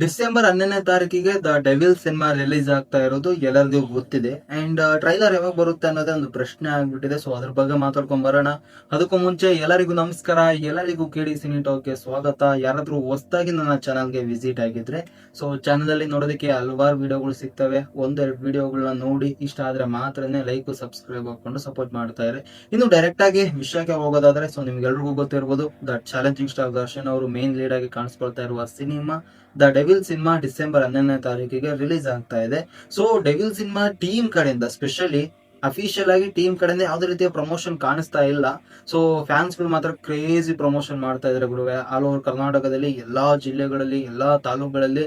December 11ನೇ ತಾರೀಕಿಗೆ the Devil cinema release ಆಗ್ತಾ ಇರೋದು ಎಲ್ಲರಿಗೂ ಗೊತ್ತಿದೆ. ಅಂಡ್ ಟ್ರೈಲರ್ ಯಾವಾಗ ಬರುತ್ತೆ ಅನ್ನೋದೇ ಒಂದು ಪ್ರಶ್ನೆ ಆಗ್ಬಿಟ್ಟಿದೆ. ಸೊ ಅದ್ರ ಬಗ್ಗೆ ಮಾತಾಡ್ಕೊಂಡ್ ಬರೋಣ. ಅದಕ್ಕೂ ಮುಂಚೆ ಎಲ್ಲರಿಗೂ ನಮಸ್ಕಾರ, ಎಲ್ಲರಿಗೂ ಕೇಳಿ ಸಿನಿ ಟಾಕ್ಗೆ ಸ್ವಾಗತ. ಯಾರಾದ್ರೂ ಹೊಸದಾಗಿ ನನ್ನ ಚಾನಲ್ಗೆ ವಿಸಿಟ್ ಆಗಿದ್ರೆ, ಸೊ ಚಾನಲ್ ಅಲ್ಲಿ ನೋಡೋದಕ್ಕೆ ಹಲವಾರು ವಿಡಿಯೋಗಳು ಸಿಗ್ತವೆ. ಒಂದೆರಡು ವಿಡಿಯೋಗಳನ್ನ ನೋಡಿ ಇಷ್ಟ ಆದ್ರೆ ಮಾತ್ರನೇ ಲೈಕ್ ಸಬ್ಸ್ಕ್ರೈಬ್ ಹಾಕೊಂಡು ಸಪೋರ್ಟ್ ಮಾಡ್ತಾ ಇರಿ. ಇನ್ನು ಡೈರೆಕ್ಟ್ ಆಗಿ ವಿಷಯಕ್ಕೆ ಹೋಗೋದಾದ್ರೆ, ಸೊ ನಿಮ್ಗೆಲ್ರಿಗೂ ಗೊತ್ತಿರ್ಬೋದು, ದ ಚಾಲೆಂಜಿಂಗ್ ಸ್ಟಾರ್ ದರ್ಶನ್ ಅವರು ಮೇನ್ ಲೀಡ್ ಆಗಿ ಕಾಣಿಸ್ಕೊಳ್ತಾ ಇರುವ cinema the Devil cinema December 11ನೇ ತಾರೀಕಿಗೆ ರಿಲೀಸ್ ಆಗ್ತಾ ಇದೆ. ಸೊ ಡೆವಿಲ್ ಸಿನಿಮಾ ಟೀಮ್ ಕಡೆಯಿಂದ, ಸ್ಪೆಷಲಿ ಅಫಿಷಿಯಲ್ ಆಗಿ ಟೀಮ್ ಕಡೆಯಿಂದ ಯಾವುದೇ ರೀತಿಯ ಪ್ರಮೋಷನ್ ಕಾಣಿಸ್ತಾ ಇಲ್ಲ. ಸೊ ಫ್ಯಾನ್ಸ್ ಗಳು ಮಾತ್ರ ಕ್ರೇಜಿ ಪ್ರಮೋಷನ್ ಮಾಡ್ತಾ ಇದಾರೆ ಗುರುವೆ. ಆಲ್ ಓವರ್ ಕರ್ನಾಟಕದಲ್ಲಿ ಎಲ್ಲಾ ಜಿಲ್ಲೆಗಳಲ್ಲಿ, ಎಲ್ಲಾ ತಾಲೂಕುಗಳಲ್ಲಿ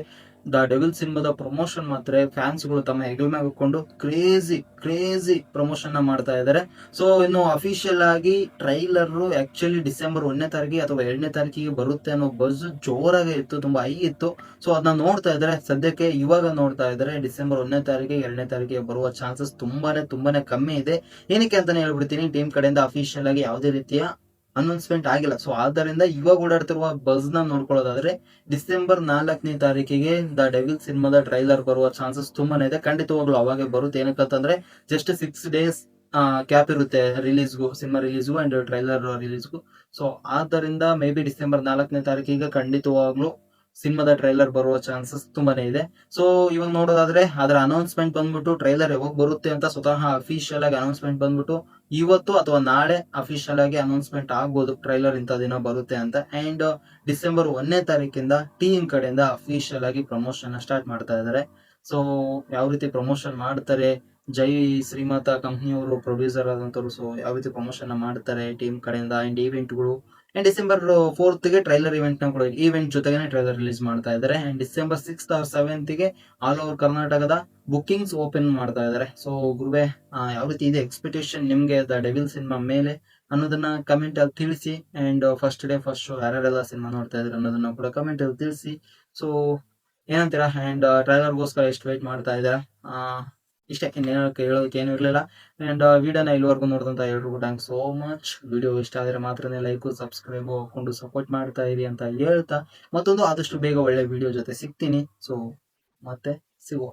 ದ ಡೆವಿಲ್ ಸಿನಿಮಾದ ಪ್ರಮೋಷನ್ ಮಾತ್ರ ಫ್ಯಾನ್ಸ್ ಗಳು ತಮ್ಮ ಹೆಗಲ ಮೇಲೆ ಹಾಕೊಂಡು ಕ್ರೇಜಿ ಪ್ರಮೋಷನ್ ಮಾಡ್ತಾ ಇದ್ದಾರೆ. ಸೊ ಇನ್ನು ಅಫಿಷಿಯಲ್ ಆಗಿ ಟ್ರೈಲರ್ ಆಕ್ಚುಲಿ ಡಿಸೆಂಬರ್ 1ನೇ ತಾರೀಕಿಗೆ ಅಥವಾ 2ನೇ ತಾರೀಕಿಗೆ ಬರುತ್ತೆ ಅನ್ನೋ ಬಸ್ ಜೋರಾಗಿ ಇತ್ತು, ತುಂಬಾ ಹೈ ಇತ್ತು. ಸೊ ಅದನ್ನ ನೋಡ್ತಾ ಇದ್ದಾರೆ. ಸದ್ಯಕ್ಕೆ ಇವಾಗ ನೋಡ್ತಾ ಇದ್ದಾರೆ ಡಿಸೆಂಬರ್ 1ನೇ ತಾರೀಕಿಗೆ 2ನೇ ತಾರೀಕಿಗೆ ಬರುವ ಚಾನ್ಸಸ್ ತುಂಬಾನೇ ಕಮ್ಮಿ ಇದೆ. ಏನಕ್ಕೆ ಅಂತಾನೆ ಹೇಳ್ಬಿಡ್ತೀನಿ, ಟೀಮ್ ಕಡೆಯಿಂದ ಅಫಿಷಿಯಲ್ ಆಗಿ ಯಾವುದೇ ರೀತಿಯ ಅನೌನ್ಸ್ಮೆಂಟ್ ಆಗಿಲ್ಲ. ಸೊ ಆದ್ದರಿಂದ ಇವಾಗ ಓಡಾಡ್ತಿರುವ ಬಸ್ ನ ನೋಡ್ಕೊಳ್ಳೋದಾದ್ರೆ ಡಿಸೆಂಬರ್ 4ನೇ ತಾರೀಕಿಗೆ ದ ಡೆವಿಲ್ ಸಿನಿಮಾದ ಟ್ರೈಲರ್ ಬರುವ ಚಾನ್ಸಸ್ ತುಂಬಾನೇ ಇದೆ. ಖಂಡಿತವಾಗ್ಲೂ ಅವಾಗೆ ಬರುತ್ತೆ. ಏನಕ್ಕಂತಂದ್ರೆ ಜಸ್ಟ್ 6 days ಕ್ಯಾಪ್ ಇರುತ್ತೆ ರಿಲೀಸ್ಗೂ, ಸಿನಿಮಾ ರಿಲೀಸ್ಗೂ ಅಂಡ್ ಟ್ರೈಲರ್ ರಿಲೀಸ್ಗೂ. ಸೊ ಆದ್ದರಿಂದ ಮೇ ಬಿ ಡಿಸೆಂಬರ್ 4ನೇ ತಾರೀಕಿಗೆ ಖಂಡಿತವಾಗ್ಲೂ ಸಿನಿಮಾದ ಟ್ರೈಲರ್ ಬರುವ ಚಾನ್ಸಸ್ ತುಂಬಾನೇ ಇದೆ. ಸೊ ಇವಾಗ ನೋಡೋದಾದ್ರೆ ಅದರ ಅನೌನ್ಸ್ಮೆಂಟ್ ಬಂದ್ಬಿಟ್ಟು ಟ್ರೈಲರ್ ಯಾವಾಗ ಬರುತ್ತೆ ಅಂತ ಸ್ವತಃ ಅಫಿಷಿಯಲ್ ಆಗಿ ಅನೌನ್ಸ್ಮೆಂಟ್ ಬಂದ್ಬಿಟ್ಟು ಇವತ್ತು ಅಥವಾ ನಾಳೆ ಅಫಿಷಿಯಲ್ ಆಗಿ ಅನೌನ್ಸ್ಮೆಂಟ್ ಆಗ್ಬೋದು ಟ್ರೈಲರ್ ಇಂಥ ದಿನ ಬರುತ್ತೆ ಅಂತ. ಅಂಡ್ ಡಿಸೆಂಬರ್ 1ನೇ ತಾರೀಕಿಂದ ಟೀಮ್ ಕಡೆಯಿಂದ ಅಫಿಷಿಯಲ್ ಆಗಿ ಪ್ರಮೋಷನ್ ಸ್ಟಾರ್ಟ್ ಮಾಡ್ತಾ ಇದ್ದಾರೆ. ಸೊ ಯಾವ ರೀತಿ ಪ್ರಮೋಷನ್ ಮಾಡ್ತಾರೆ, ಜೈ ಶ್ರೀಮಾತಾ ಕಂಪ್ನಿಯವರು ಪ್ರೊಡ್ಯೂಸರ್ ಆದಂತವ್ರು, ಸೊ ಯಾವ ರೀತಿ ಪ್ರಮೋಷನ್ ಮಾಡ್ತಾರೆ ಟೀಮ್ ಕಡೆಯಿಂದ ಅಂಡ್ ಈವೆಂಟ್ಗಳು. ಅಂಡ್ ಡಿಸೆಂಬರ್ 4th ಗೆ ಟ್ರೈಲರ್ ಇವೆಂಟ್ ನ ಕೂಡ ಈವೆಂಟ್ ಜೊತೆಗೆ ಟ್ರೈಲರ್ ರಿಲೀಸ್ ಮಾಡ್ತಾ ಇದ್ದಾರೆ. And December 6th or 7th ಗೆ ಆಲ್ ಓವರ್ ಕರ್ನಾಟಕದ ಬುಕಿಂಗ್ಸ್ ಓಪನ್ ಮಾಡ್ತಾ ಇದ್ದಾರೆ. ಸೊ ಗುರುವೆ, ಯಾವ ರೀತಿ ಇದೆ ಎಕ್ಸ್ಪೆಕ್ಟೇಷನ್ ನಿಮ್ಗೆ ದ ಡೆವಿಲ್ ಸಿನಿಮಾ ಮೇಲೆ ಅನ್ನೋದನ್ನ ಕಮೆಂಟ್ ಅಲ್ಲಿ ತಿಳಿಸಿ. And first day first show ಯಾರ್ಯಾರೆಲ್ಲ ಸಿನಿಮಾ ನೋಡ್ತಾ ಇದ್ರೆ ಅನ್ನೋದನ್ನ ಕೂಡ ಕಮೆಂಟ್ ಅಲ್ಲಿ ತಿಳಿಸಿ. ಸೊ ಏನಂತೀರಾ? ಅಂಡ್ ಟ್ರೈಲರ್ಗೋಸ್ಕರ ಎಷ್ಟು ವೇಟ್ ಮಾಡ್ತಾ ಇದ್ದೀರಾ? ಇಷ್ಟೇ, ಹೇಳೋದಕ್ಕೆ ಏನು ಇರಲಿಲ್ಲ. ಅಂಡ್ ವಿಡಿಯೋನ ಇಲ್ಲಿವರೆಗೂ ನೋಡಿದಂತ ಎಲ್ರಿಗೂ ಥ್ಯಾಂಕ್ಸ್ ಸೋ ಮಚ್. ವಿಡಿಯೋ ಇಷ್ಟ ಆದರೆ ಮಾತ್ರನೇ ಲೈಕ್ ಸಬ್ಸ್ಕ್ರೈಬ್ ಹಾಕೊಂಡು ಸಪೋರ್ಟ್ ಮಾಡ್ತಾ ಇರಿ ಅಂತ ಹೇಳ್ತಾ, ಮತ್ತೊಂದು ಆದಷ್ಟು ಬೇಗ ಒಳ್ಳೆ ವಿಡಿಯೋ ಜೊತೆ ಸಿಗ್ತೀನಿ. ಸೊ ಮತ್ತೆ ಸಿಗುವ.